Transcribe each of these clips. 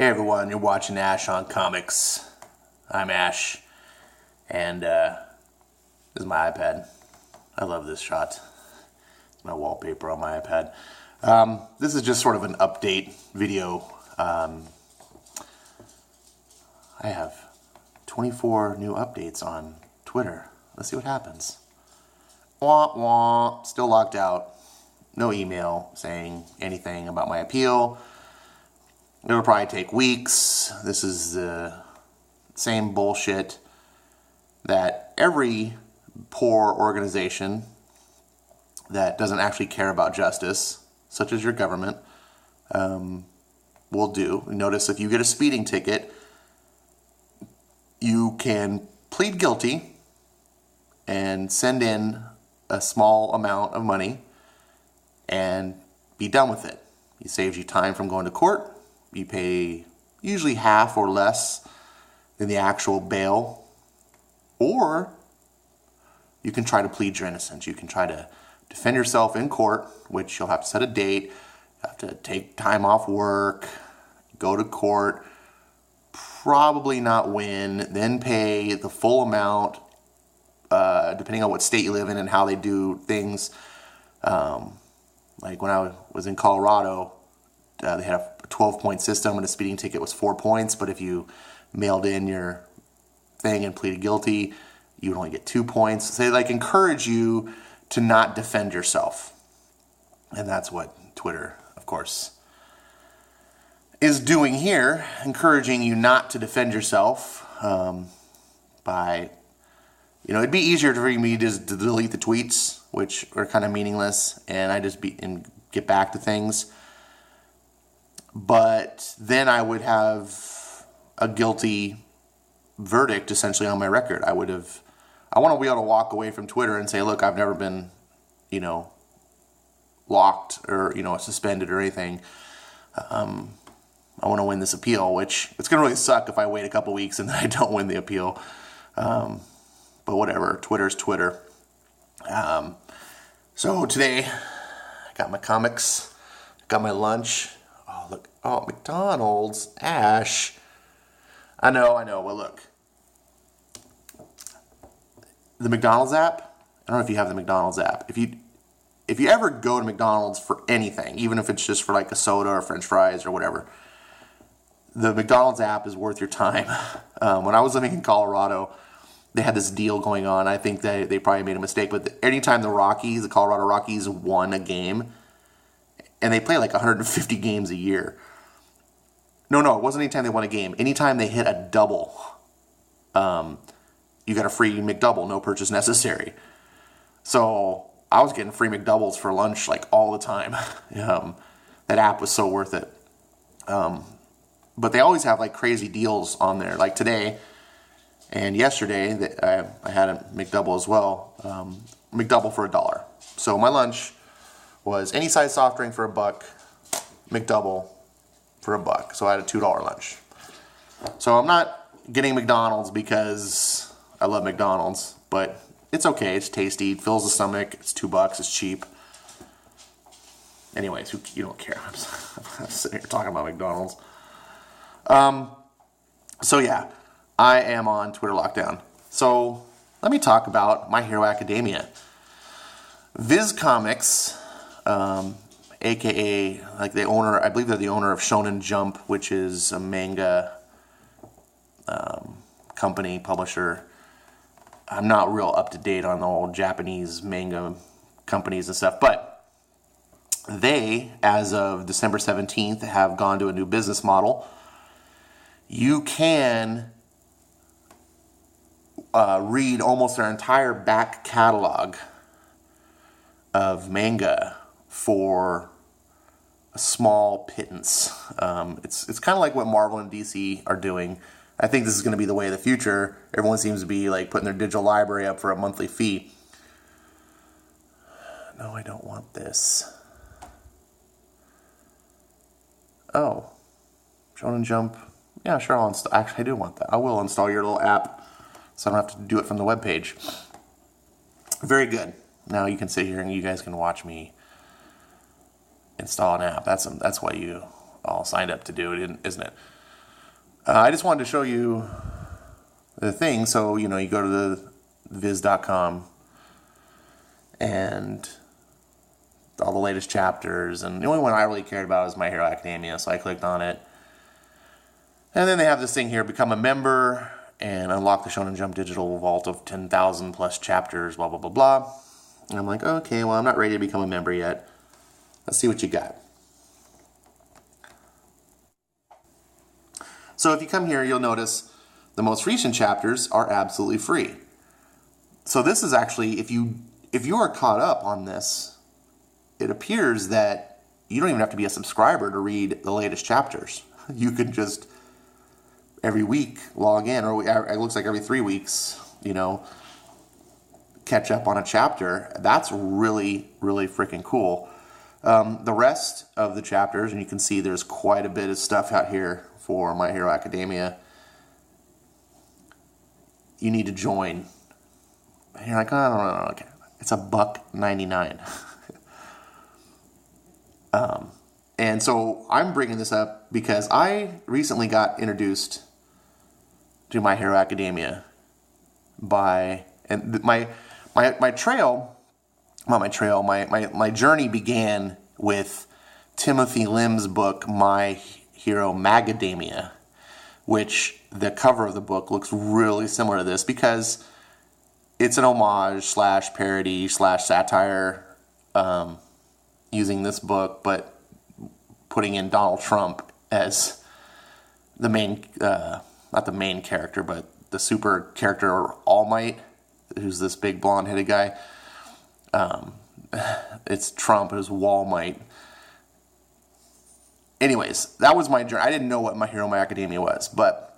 Hey everyone, you're watching Ash on Comics. I'm Ash, and this is my iPad. I love this shot. It's my wallpaper on my iPad. This is just sort of an update video. I have 24 new updates on Twitter. Let's see what happens. Wah wah, still locked out. No email saying anything about my appeal. It'll probably take weeks. This is the same bullshit that every poor organization that doesn't actually care about justice, such as your government, will do. Notice if you get a speeding ticket, you can plead guilty and send in a small amount of money and be done with it. It saves you time from going to court. You pay usually half or less than the actual bail. Or you can try to plead your innocence. You can try to defend yourself in court, which you'll have to set a date. You have to take time off work, go to court, probably not win, then pay the full amount, depending on what state you live in and how they do things. Like when I was in Colorado, they had a 12-point system and a speeding ticket was 4 points, but if you mailed in your thing and pleaded guilty, you would only get 2 points. So they encourage you to not defend yourself. And that's what Twitter, of course, is doing here, encouraging you not to defend yourself by, it'd be easier for me just to delete the tweets, which are kind of meaningless, and I just get back to things. But then I would have a guilty verdict essentially on my record. I want to be able to walk away from Twitter and say, look, I've never been, locked or, suspended or anything. I want to win this appeal, which it's going to really suck if I wait a couple weeks and then I don't win the appeal. But whatever, Twitter's Twitter. So today, I got my comics, got my lunch. Oh, look. Oh, McDonald's. Ash. I know. Well, look. The McDonald's app. I don't know if you have the McDonald's app. If you ever go to McDonald's for anything, even if it's just for like a soda or French fries or whatever, the McDonald's app is worth your time. When I was living in Colorado, they had this deal going on. I think they probably made a mistake, but anytime the Colorado Rockies won a game, and they play like 150 games a year. No, it wasn't anytime they won a game. Anytime they hit a double, you got a free McDouble, no purchase necessary. So I was getting free McDoubles for lunch like all the time. That app was so worth it. But they always have like crazy deals on there. Like today and yesterday, I had a McDouble as well. McDouble for $1. So my lunch was any size soft drink for $1, McDouble for $1. So I had a $2 lunch. So I'm not getting McDonald's because I love McDonald's, but it's okay. It's tasty. It fills the stomach. It's $2. It's cheap. Anyways, you don't care. I'm sitting here talking about McDonald's. So yeah, I am on Twitter lockdown. So let me talk about My Hero Academia. Viz Comics, aka like the owner, I believe they're the owner of Shonen Jump, which is a manga company, publisher. I'm not real up to date on the old Japanese manga companies and stuff, but they, as of December 17th, have gone to a new business model. You can read almost their entire back catalog of manga for a small pittance. It's kind of like what Marvel and DC are doing. I think this is going to be the way of the future. Everyone seems to be like putting their digital library up for a monthly fee. No, I don't want this. Oh, Shonen Jump. Yeah, sure. I'll install. Actually, I do want that. I will install your little app, so I don't have to do it from the webpage. Very good. Now you can sit here and you guys can watch me install an app. That's what you all signed up to do, isn't it? I just wanted to show you the thing. So, you go to the viz.com and all the latest chapters, and the only one I really cared about was My Hero Academia, so I clicked on it. And then they have this thing here, become a member and unlock the Shonen Jump digital vault of 10,000 plus chapters, blah, blah, blah, blah. And I'm like, okay, well, I'm not ready to become a member yet. Let's see what you got. So if you come here, you'll notice the most recent chapters are absolutely free. So this is actually, if you are caught up on this, it appears that you don't even have to be a subscriber to read the latest chapters. You can just every week log in, or it looks like every 3 weeks, catch up on a chapter. That's really, really freaking cool. The rest of the chapters, and you can see there's quite a bit of stuff out here for My Hero Academia. You need to join. And you're like, oh, I don't know. Okay. It's $1.99. And so I'm bringing this up because I recently got introduced to My Hero Academia my journey began with Timothy Lim's book, My Hero Magademia, which the cover of the book looks really similar to this because it's an homage / parody / satire using this book, but putting in Donald Trump as the main, not the main character, but the super character All Might, who's this big blonde-headed guy. It's Trump, it's Wall Might. Anyways, that was my journey. I didn't know what My Hero Academia was, but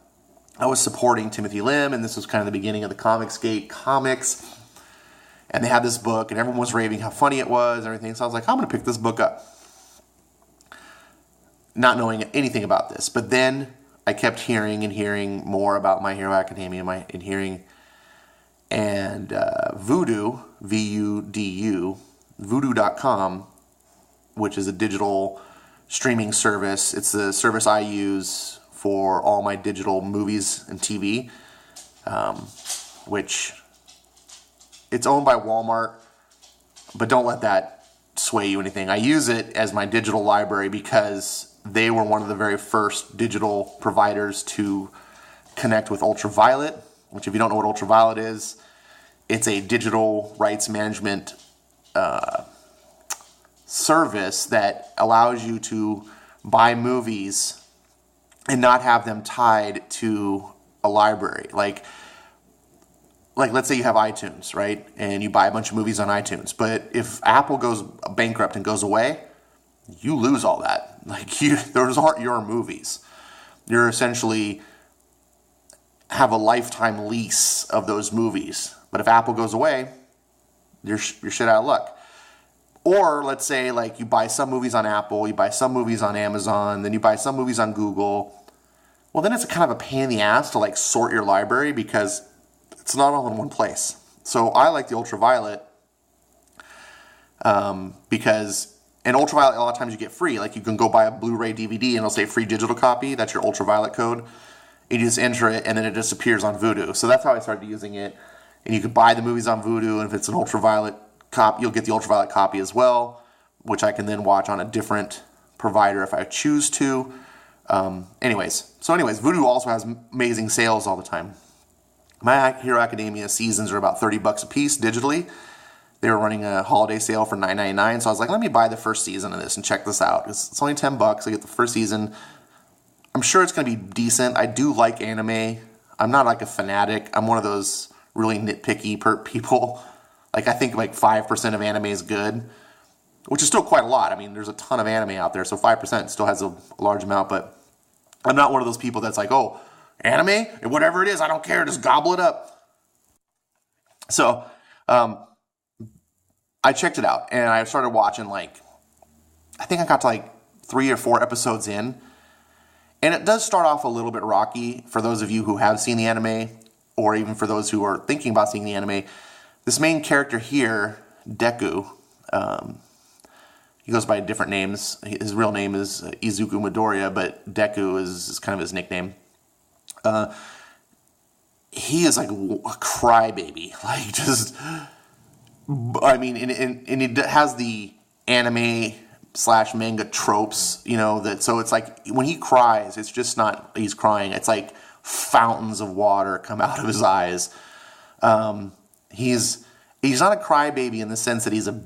I was supporting Timothy Lim, and this was kind of the beginning of the Comicsgate comics. And they had this book, and everyone was raving how funny it was and everything. So I was like, I'm going to pick this book up. Not knowing anything about this. But then I kept hearing more about My Hero Academia, and Vudu, V-U-D-U, Vudu.com, which is a digital streaming service. It's the service I use for all my digital movies and TV, which it's owned by Walmart, but don't let that sway you anything. I use it as my digital library because they were one of the very first digital providers to connect with Ultraviolet, which if you don't know what Ultraviolet is, it's a digital rights management service that allows you to buy movies and not have them tied to a library. Like let's say you have iTunes, right? And you buy a bunch of movies on iTunes. But if Apple goes bankrupt and goes away, you lose all that. Those aren't your movies. You're essentially have a lifetime lease of those movies. But if Apple goes away, you're shit out of luck. Or let's say you buy some movies on Apple, you buy some movies on Amazon, then you buy some movies on Google. Well, then it's kind of a pain in the ass to sort your library because it's not all in one place. So I like the Ultraviolet because in Ultraviolet a lot of times you get free. You can go buy a Blu-ray DVD and it'll say free digital copy. That's your Ultraviolet code. You just enter it and then it disappears on Vudu. So that's how I started using it. And you can buy the movies on Vudu, and if it's an Ultraviolet copy, you'll get the Ultraviolet copy as well, which I can then watch on a different provider if I choose to. Anyways, Vudu also has amazing sales all the time. My Hero Academia seasons are about $30 a piece digitally. They were running a holiday sale for $9.99, so I was like, let me buy the first season of this and check this out. It's only $10. I get the first season. I'm sure it's going to be decent. I do like anime. I'm not a fanatic. I'm one of those really nitpicky people. I think 5% of anime is good, which is still quite a lot. I mean, there's a ton of anime out there, so 5% still has a large amount, but I'm not one of those people that's oh, anime? And whatever it is, I don't care, just gobble it up. So, I checked it out, and I started watching, I think I got to 3 or 4 episodes in, and it does start off a little bit rocky for those of you who have seen the anime, or even for those who are thinking about seeing the anime. This main character here, Deku, he goes by different names. His real name is Izuku Midoriya, but Deku is kind of his nickname. He is like a crybaby, like just. I mean, and it has the anime / manga tropes, that, so it's like when he cries, it's just not he's crying. It's like fountains of water come out of his eyes. He's not a crybaby in the sense that he's a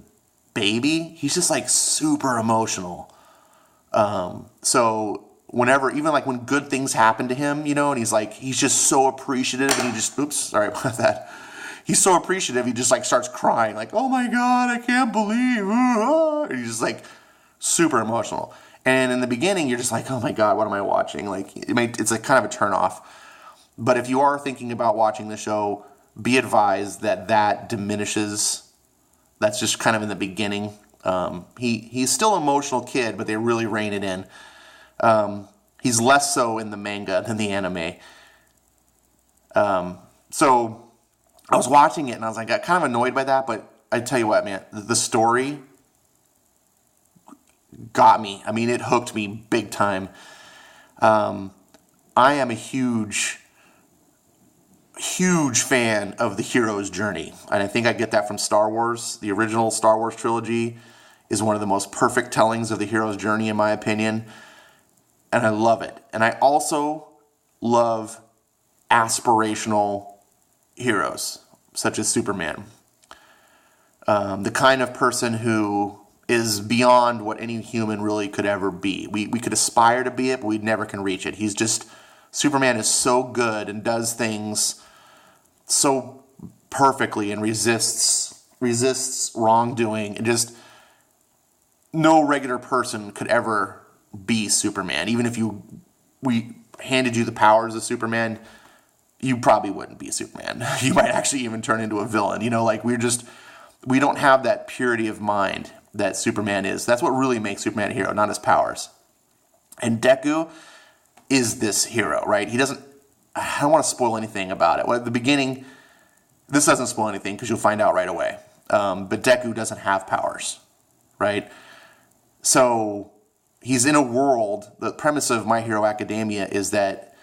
baby. He's just like super emotional. So whenever, even like when good things happen to him, and he's just so appreciative, and he just, oops, sorry about that. He's so appreciative, he just like starts crying, like, oh my God, I can't believe, and he's just like super emotional. And in the beginning, you're just like, oh my God, what am I watching? Like, it's like kind of a turnoff. But if you are thinking about watching the show, be advised that diminishes. That's just kind of in the beginning. He's still an emotional kid, but they really rein it in. He's less so in the manga than the anime. So I was watching it and I was like, I got kind of annoyed by that, but I tell you what, man, the story got me. I mean, it hooked me big time. I am a huge fan of the hero's journey. And I think I get that from Star Wars. The original Star Wars trilogy is one of the most perfect tellings of the hero's journey, in my opinion. And I love it. And I also love aspirational heroes, such as Superman. The kind of person who is beyond what any human really could ever be. We could aspire to be it, but we never can reach it. Superman is so good and does things so perfectly and resists wrongdoing, and just no regular person could ever be Superman. Even if we handed you the powers of Superman, you probably wouldn't be Superman. You might actually even turn into a villain. We don't have that purity of mind that Superman is. That's what really makes Superman a hero, not his powers. And Deku is this hero, right? I don't want to spoil anything about it. Well, at the beginning, this doesn't spoil anything because you'll find out right away. But Deku doesn't have powers, right? So he's in a world, the premise of My Hero Academia is that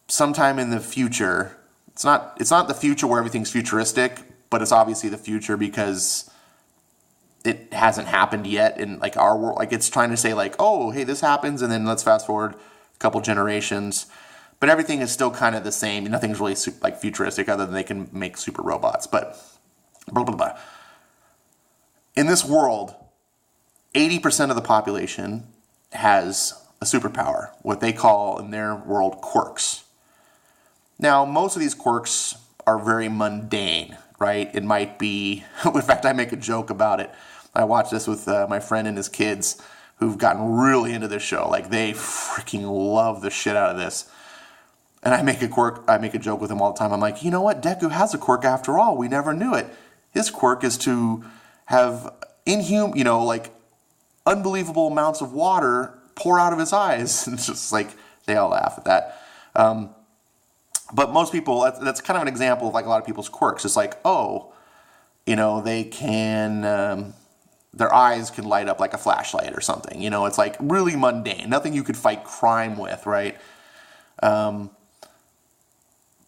sometime in the future, it's not the future where everything's futuristic, but it's obviously the future because it hasn't happened yet in like our world. Like it's trying to say like, oh, hey, this happens, and then let's fast forward a couple generations. But everything is still kind of the same. Nothing's really like futuristic other than they can make super robots. But blah, blah, blah. In this world, 80% of the population has a superpower, what they call in their world quirks. Now, most of these quirks are very mundane, right? It might be, in fact, I make a joke about it. I watched this with my friend and his kids who've gotten really into this show. Like, they freaking love the shit out of this. And I make a joke with them all the time. I'm like, you know what? Deku has a quirk after all. We never knew it. His quirk is to have unbelievable amounts of water pour out of his eyes. And it's just like, they all laugh at that. But most people, that's kind of an example of like a lot of people's quirks. It's like, they can, their eyes can light up like a flashlight or something. It's like really mundane. Nothing you could fight crime with, right?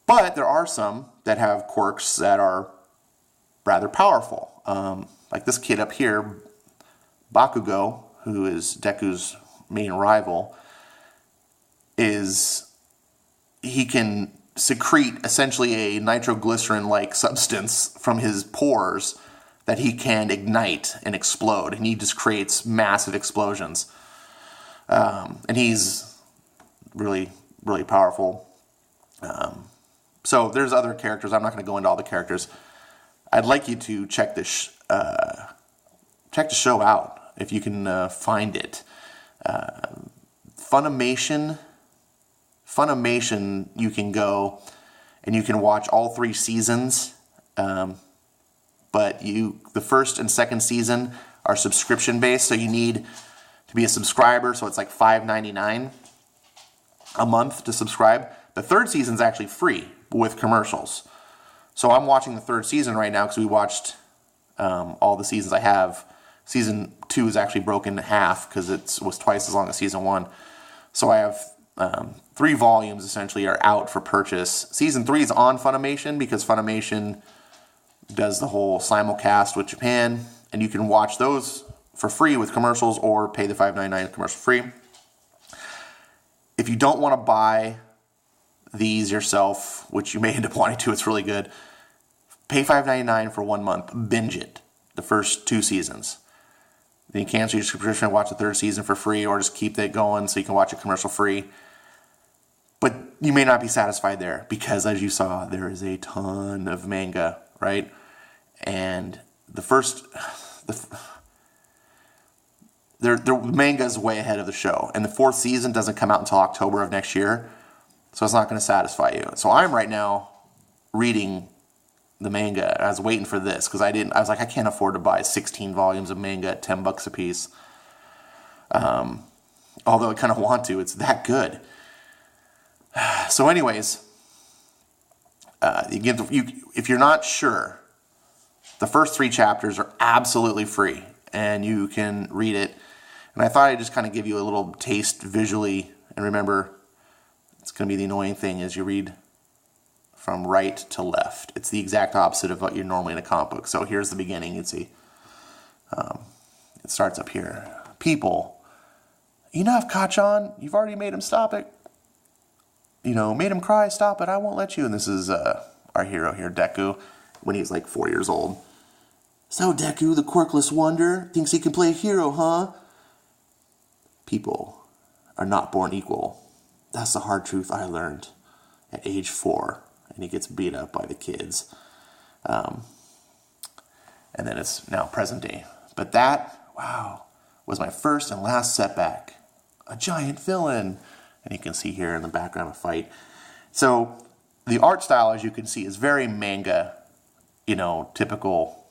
But there are some that have quirks that are rather powerful. Like this kid up here, Bakugo, who is Deku's main rival, he can secrete essentially a nitroglycerin-like substance from his pores that he can ignite and explode, and he just creates massive explosions. And he's really, really powerful. So there's other characters. I'm not going to go into all the characters. I'd like you to check the show out if you can find it. Funimation, you can go and you can watch all 3 seasons. But the first and second season are subscription based, so you need to be a subscriber. So it's like $5.99 a month to subscribe. The third season's actually free with commercials. So I'm watching the third season right now because we watched all the seasons I have. Season 2 is actually broken in half because it was twice as long as season 1. So I have 3 volumes essentially are out for purchase. Season 3 is on Funimation because Funimation does the whole simulcast with Japan, and you can watch those for free with commercials or pay the $5.99 commercial free. If you don't want to buy these yourself, which you may end up wanting to, it's really good, pay $5.99 for 1 month, binge it, the first 2 seasons. Then you cancel your subscription and watch the 3rd season for free, or just keep that going so you can watch it commercial free. But you may not be satisfied there because, as you saw, there is a ton of manga, right? And the manga is way ahead of the show, and the 4th season doesn't come out until October of next year, so it's not going to satisfy you. So I'm right now reading the manga. I was waiting for this because I was like, I can't afford to buy 16 volumes of manga at $10 a piece. Although I kind of want to, it's that good. So anyways, if you're not sure, the first 3 chapters are absolutely free, and you can read it. And I thought I'd just kind of give you a little taste visually. And remember, it's going to be the annoying thing is you read from right to left. It's the exact opposite of what you're normally in a comic book. So here's the beginning. You can see it starts up here. People, enough, Kachan. You've already made him stop it. Made him cry. Stop it. I won't let you. And this is our hero here, Deku, when he's like 4 years old. So Deku, the quirkless wonder, thinks he can play a hero, huh? People are not born equal. That's the hard truth I learned at age 4. And he gets beat up by the kids. And then it's now present day. But that, wow, was my first and last setback. A giant villain. And you can see here in the background a fight. So the art style, as you can see, is very manga, typical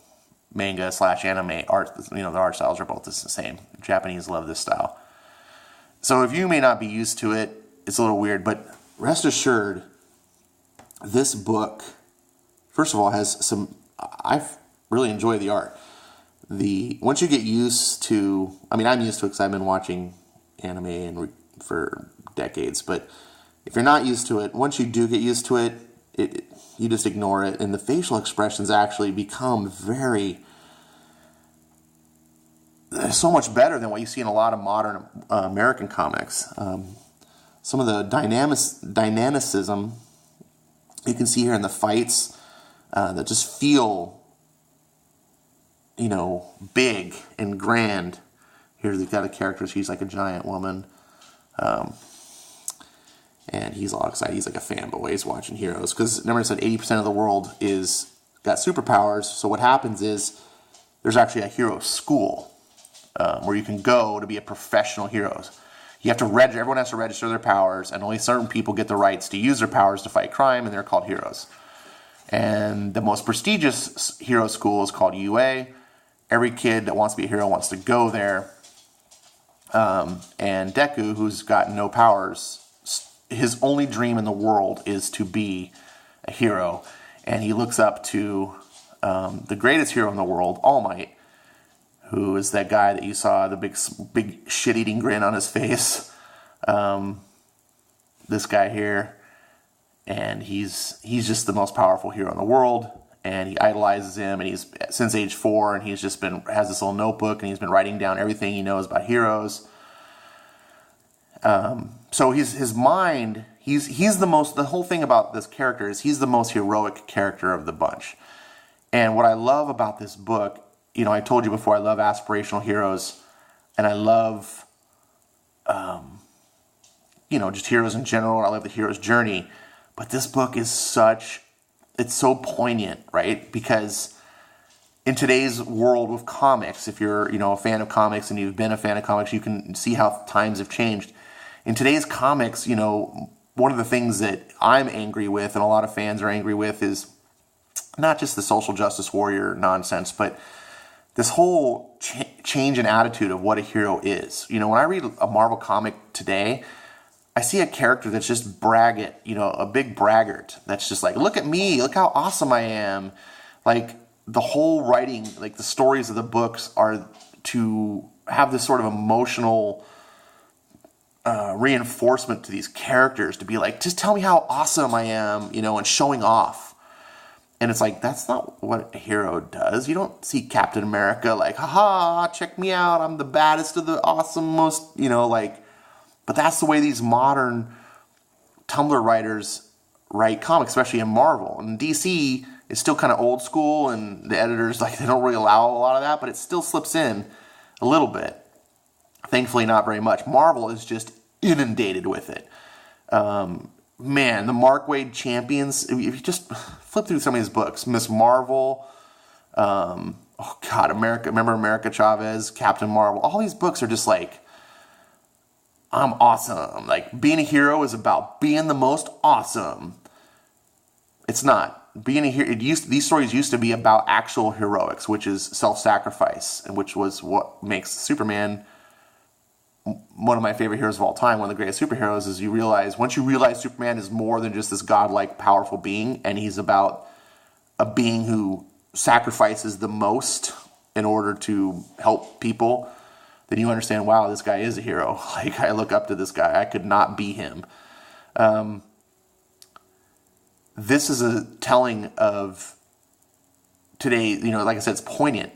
manga / anime art. The art styles are both the same. Japanese love this style. So if you may not be used to it, it's a little weird, but rest assured, this book, first of all, has some, I really enjoy the art. Once you get used to, I'm used to it because I've been watching anime for decades, but if you're not used to it, once you do get used to it, you just ignore it, and the facial expressions actually become so much better than what you see in a lot of modern American comics. Some of the dynamicism you can see here in the fights that just feel, big and grand. Here they've got a character, she's like a giant woman. And he's all excited. He's like a fanboy. He's watching Heroes. Because remember I said 80% of the world got superpowers. So what happens is there's actually a hero school where you can go to be a professional hero. You have to register. Everyone has to register their powers, and only certain people get the rights to use their powers to fight crime, and they're called heroes. And the most prestigious hero school is called UA. Every kid that wants to be a hero wants to go there. And Deku, who's got no powers, his only dream in the world is to be a hero. And he looks up to the greatest hero in the world, All Might, who is that guy that you saw, the big shit-eating grin on his face. This guy here. And he's just the most powerful hero in the world. And he idolizes him, and he's since age 4, and he's just has this little notebook, and he's been writing down everything he knows about heroes. So his mind, the whole thing about this character is he's the most heroic character of the bunch. And what I love about this book, I told you before, I love aspirational heroes, and I love, just heroes in general, and I love the hero's journey. But this book is it's so poignant, right? Because in today's world with comics, if you're, a fan of comics and you've been a fan of comics, you can see how times have changed. In today's comics, one of the things that I'm angry with and a lot of fans are angry with is not just the social justice warrior nonsense, but this whole change in attitude of what a hero is. When I read a Marvel comic today, I see a character that's just braggart, a big braggart that's just like, look at me, look how awesome I am. Like, the whole writing, like the stories of the books are to have this sort of emotional reinforcement to these characters to be like, just tell me how awesome I am, and showing off. And it's like, that's not what a hero does. You don't see Captain America like, haha, check me out, I'm the baddest of the awesome, most, but that's the way these modern Tumblr writers write comics, especially in Marvel. And DC is still kind of old school, and the editors, they don't really allow a lot of that, but it still slips in a little bit. Thankfully, not very much. Marvel is just inundated with it. Man, the Mark Waid Champions, if you just flip through some of his books, Miss Marvel, America Chavez, Captain Marvel, all these books are just like, I'm awesome. Like, being a hero is about being the most awesome. It's not. Being a hero, these stories used to be about actual heroics, which is self-sacrifice, and which was what makes Superman one of my favorite heroes of all time, one of the greatest superheroes. Is once you realize Superman is more than just this godlike, powerful being, and he's about a being who sacrifices the most in order to help people, then you understand, wow, this guy is a hero. Like, I look up to this guy. I could not be him. This is a telling of today, like I said, it's poignant.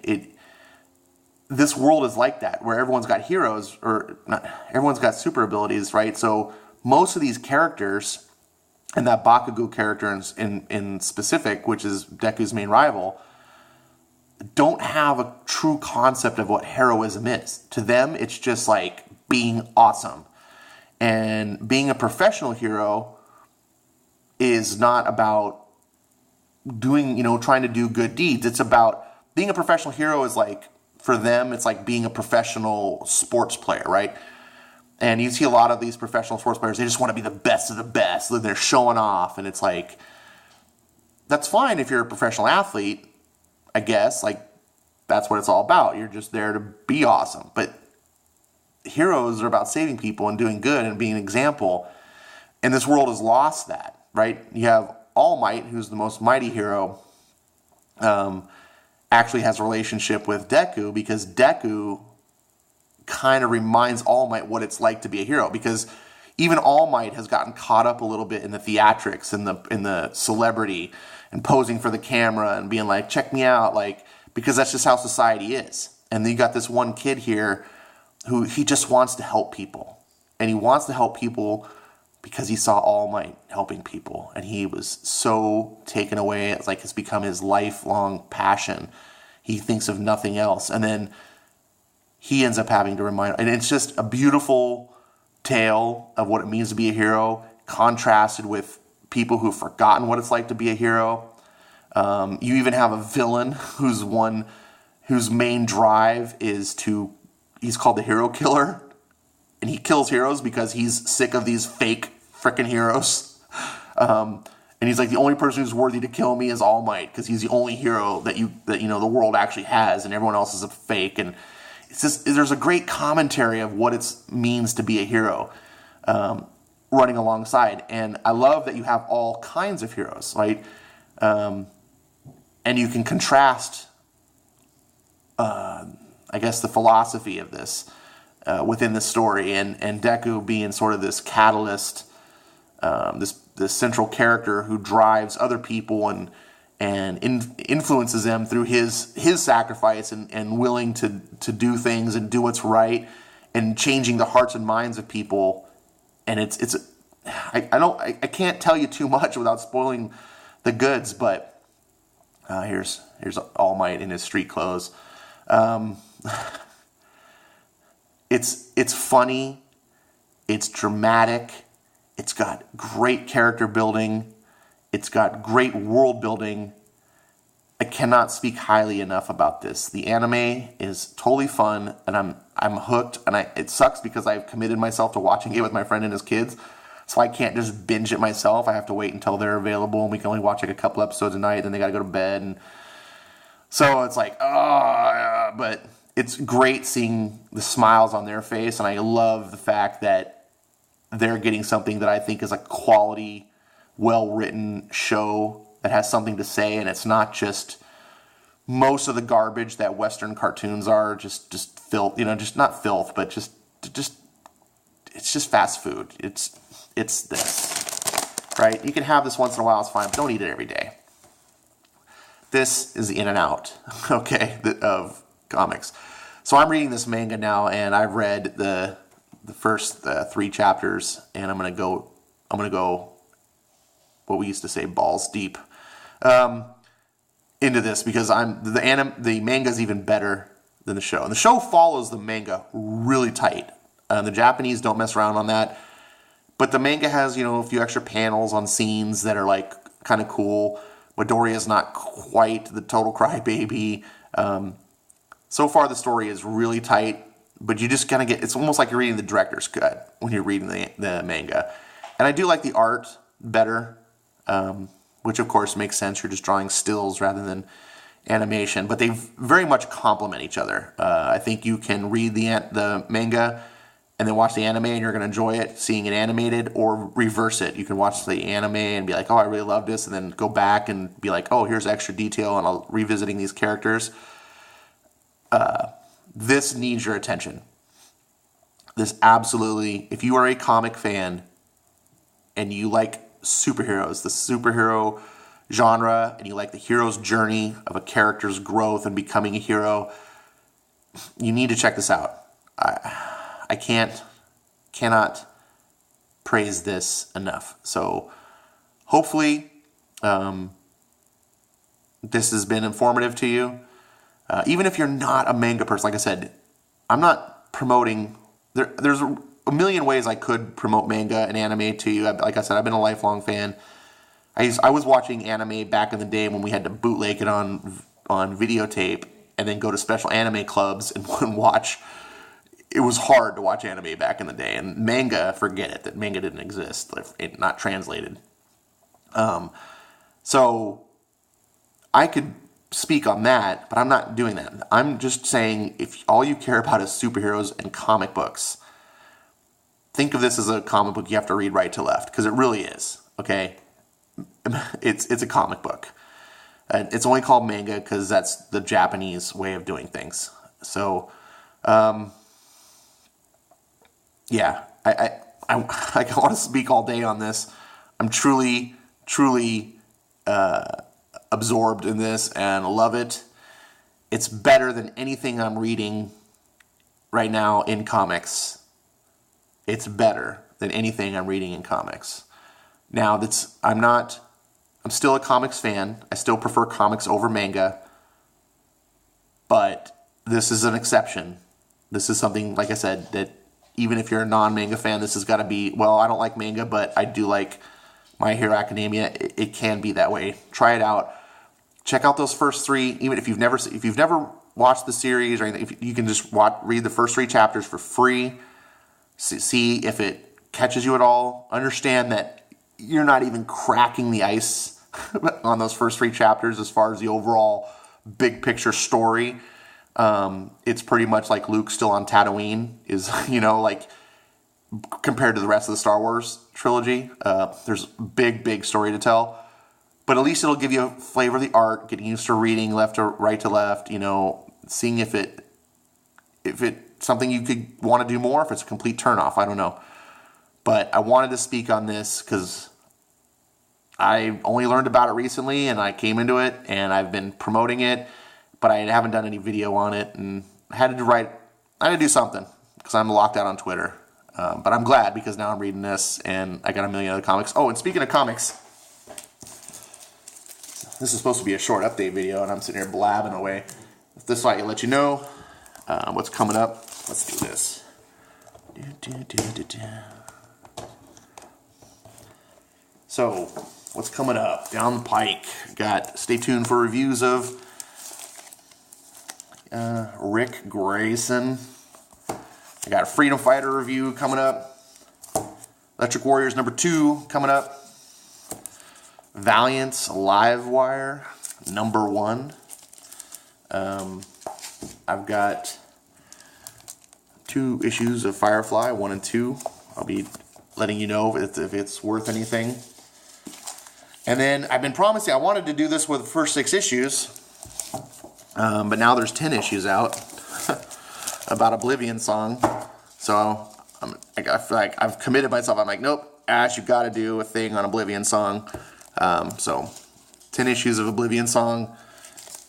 This world is like that, where everyone's got heroes, or not, everyone's got super abilities, right? So most of these characters, and that Bakugo character in specific, which is Deku's main rival, don't have a true concept of what heroism is. To them, it's just like being awesome. And being a professional hero is not about doing, trying to do good deeds. It's about being a professional hero is like, for them, it's like being a professional sports player, right? And you see a lot of these professional sports players, they just want to be the best of the best. They're showing off, and it's like, that's fine if you're a professional athlete, I guess. Like, that's what it's all about. You're just there to be awesome. But heroes are about saving people and doing good and being an example. And this world has lost that, right? You have All Might, who's the most mighty hero, actually has a relationship with Deku, because Deku kind of reminds All Might what it's like to be a hero, because even All Might has gotten caught up a little bit in the theatrics and the celebrity and posing for the camera and being like, check me out, because that's just how society is. And then you got this one kid here who he just wants to help people, and he wants to help people because he saw All Might helping people, and he was so taken away. It's like it's become his lifelong passion. He thinks of nothing else. And then he ends up having to remind, and it's just a beautiful tale of what it means to be a hero, contrasted with people who've forgotten what it's like to be a hero. You even have a villain whose main drive is he's called the Hero Killer. And he kills heroes because he's sick of these fake frickin' heroes. And he's like, the only person who's worthy to kill me is All Might, because he's the only hero that the world actually has, and everyone else is a fake. And it's just, there's a great commentary of what it means to be a hero, running alongside. And I love that you have all kinds of heroes, right? And you can contrast, I guess, the philosophy of this within the story, and Deku being sort of this catalyst, this central character who drives other people and influences them through his sacrifice and willing to do things and do what's right and changing the hearts and minds of people. And I can't tell you too much without spoiling the goods, but here's All Might in his street clothes. It's funny, it's dramatic, it's got great character building, it's got great world building. I cannot speak highly enough about this. The anime is totally fun, and I'm hooked. And it sucks because I've committed myself to watching it with my friend and his kids, so I can't just binge it myself. I have to wait until they're available, and we can only watch like a couple episodes a night. Then they got to go to bed, and so it's like, but it's great seeing the smiles on their face, and I love the fact that they're getting something that I think is a quality, well-written show that has something to say, and it's not just most of the garbage that Western cartoons are, just filth, just not filth, but just it's it's just fast food. It's this, right? You can have this once in a while, it's fine, but don't eat it every day. This is the in and out, okay, of comics. So I'm reading this manga now, and I've read the first 3 chapters, and I'm gonna go what we used to say balls deep into this, because the manga's even better than the show, and the show follows the manga really tight. The Japanese don't mess around on that, but the manga has a few extra panels on scenes that are like kind of cool. Midoriya's not quite the total crybaby. So far, the story is really tight, but you just kind of it's almost like you're reading the director's cut when you're reading the manga. And I do like the art better, which of course makes sense. You're just drawing stills rather than animation, but they very much complement each other. I think you can read the manga and then watch the anime, and you're going to enjoy it, seeing it animated, or reverse it. You can watch the anime and be like, oh, I really love this, and then go back and be like, oh, here's extra detail, and I'll revisiting these characters. This needs your attention. This absolutely, if you are a comic fan and you like superheroes, the superhero genre, and you like the hero's journey of a character's growth and becoming a hero, you need to check this out. I cannot praise this enough. So hopefully this has been informative to you. Even if you're not a manga person, like I said, I'm not promoting. There's a million ways I could promote manga and anime to you. Like I said, I've been a lifelong fan. I was watching anime back in the day when we had to bootleg it on videotape and then go to special anime clubs and watch. It was hard to watch anime back in the day, and manga, forget it. That manga didn't exist, not translated. So I could speak on that, but I'm not doing that. I'm just saying, if all you care about is superheroes and comic books, think of this as a comic book you have to read right to left, because it really is. Okay, it's a comic book. It's only called manga because that's the Japanese way of doing things. So. Yeah, I want to speak all day on this. I'm truly absorbed in this and love it. It's better than anything I'm reading right now in comics. It's better than anything I'm reading in comics. Now, I'm still a comics fan. I still prefer comics over manga. But this is an exception. This is something, like I said, that even if you're a non-manga fan, this has got to be, well, I don't like manga, but I do like My Hero Academia. It can be that way. Try it out. Check out those first 3, even if you've never watched the series or anything, if you can just read the first 3 chapters for free. See if it catches you at all. Understand that you're not even cracking the ice on those first 3 chapters as far as the overall big picture story. It's pretty much like Luke still on Tatooine is, like compared to the rest of the Star Wars trilogy. There's big story to tell, but at least it'll give you a flavor of the art, getting used to reading left to right to left, seeing if it's something you could want to do more, if it's a complete turnoff, I don't know. But I wanted to speak on this because I only learned about it recently and I came into it and I've been promoting it, but I haven't done any video on it, and I had to do something because I'm locked out on Twitter. But I'm glad because now I'm reading this and I got a million other comics. Oh, and speaking of comics, this is supposed to be a short update video and I'm sitting here blabbing away. This way I let you know what's coming up. Let's do this. So, what's coming up down the pike? Stay tuned for reviews of Rick Grayson. I got a Freedom Fighter review coming up. Electric Warriors #2 coming up. Valiant's Livewire #1. I've got 2 issues of Firefly, 1 and 2. I'll be letting you know if it's worth anything. And then I've been promising, I wanted to do this with the first 6 issues, but now there's 10 issues out about Oblivion Song. So I feel like I've committed myself. I'm like, nope, Ash, you got to do a thing on Oblivion Song. So 10 issues of Oblivion Song.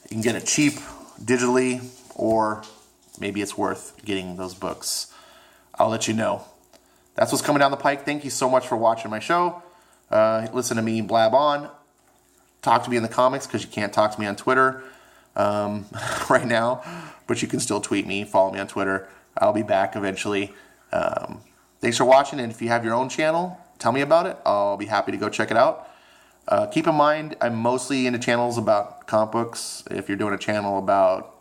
You can get it cheap digitally, or maybe it's worth getting those books. I'll let you know. That's what's coming down the pike. Thank you so much for watching my show. Listen to me blab on. Talk to me in the comments, because you can't talk to me on Twitter right now, but you can still tweet me, follow me on Twitter. I'll be back eventually. Thanks for watching, and if you have your own channel, tell me about it. I'll be happy to go check it out. Keep in mind, I'm mostly into channels about comic books. If you're doing a channel about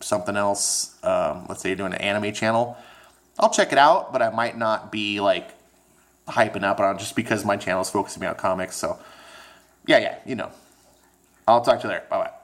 something else, let's say you're doing an anime channel, I'll check it out, but I might not be like hyping up on it just because my channel is focusing me on comics. So yeah, you know. I'll talk to you later. Bye-bye.